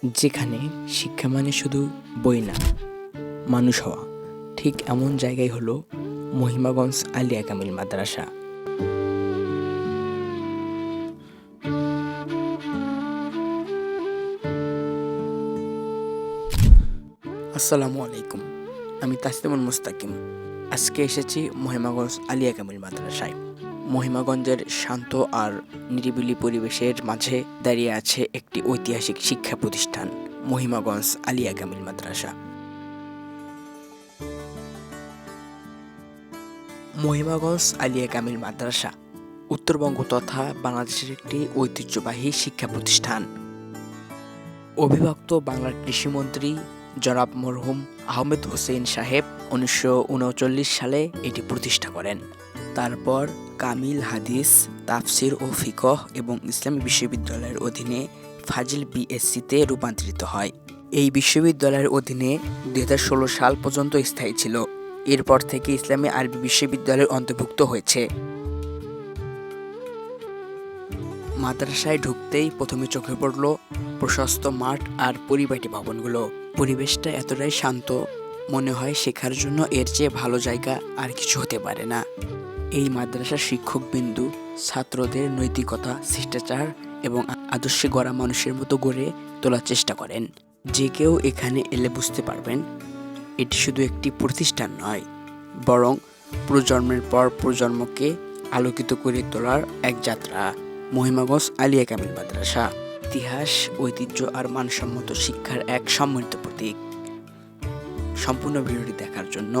যেখানে শিক্ষা মানে শুধু বই না, মানুষ হওয়া। ঠিক এমন জায়গায় হলো মহিমাগঞ্জ আলিয়া কামিল মাদ্রাসা। আসসালামু আলাইকুম, আমি তাসলিমুল মুস্তাকিম। আজকে এসেছি মহিমাগঞ্জ আলিয়া কামিল মাদ্রাসায়। মহিমাগঞ্জের শান্ত আর নিরিবিলি পরিবেশের মাঝে দাঁড়িয়ে আছে একটি ঐতিহাসিক শিক্ষা প্রতিষ্ঠান, মহিমাগঞ্জ আলিয়া কামিল মাদ্রাসা। মহিমাগঞ্জ আলিয়া কামিল মাদ্রাসা উত্তরবঙ্গ তথা বাংলাদেশের একটি ঐতিহ্যবাহী শিক্ষা প্রতিষ্ঠান। অবিভক্ত বাংলার কৃষিমন্ত্রী জনাব মরহুম আহমেদ হোসেন সাহেব 1939 সালে এটি প্রতিষ্ঠা করেন। তারপর কামিল হাদিস, তাফসির ও ফিকহ এবং ইসলামী বিশ্ববিদ্যালয়ের অধীনে ফাজিল বিএসসিতে রূপান্তরিত হয়। এই বিশ্ববিদ্যালয়ের অধীনে 2016 সাল পর্যন্ত স্থায়ী ছিল। এরপর থেকে ইসলামী আরবি বিশ্ববিদ্যালয়ের অন্তর্ভুক্ত হয়েছে। মাদ্রাসায় ঢুকতেই প্রথমে চোখে পড়ল প্রশস্ত মাঠ আর পরিপাটি ভবনগুলো। পরিবেশটা এতটাই শান্ত, মনে হয় শেখার জন্য এর চেয়ে ভালো জায়গা আর কিছু হতে পারে না। এই মাদ্রাসার শিক্ষকবিন্দু ছাত্রদের নৈতিকতা, শিষ্টাচার এবং আদর্শে গড়া মানুষের মতো গড়ে তোলার চেষ্টা করেন। যে কেউ এখানে এলে বুঝতে পারবেন এটি শুধু একটি প্রতিষ্ঠান নয়, বরং প্রজন্মের পর প্রজন্মকে আলোকিত করে তোলার এক যাত্রা। মহিমাগঞ্জ আলিয়া কামিল মাদ্রাসা ইতিহাস, ঐতিহ্য আর মানসম্মত শিক্ষার এক সমৃদ্ধ প্রতীক। সম্পূর্ণ ভিডিওটি দেখার জন্য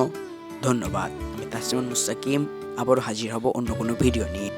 ধন্যবাদ। আমি তাসলিমুল মুস্তাকিম, আবারও হাজির হব অন্য কোনো ভিডিও নিয়ে।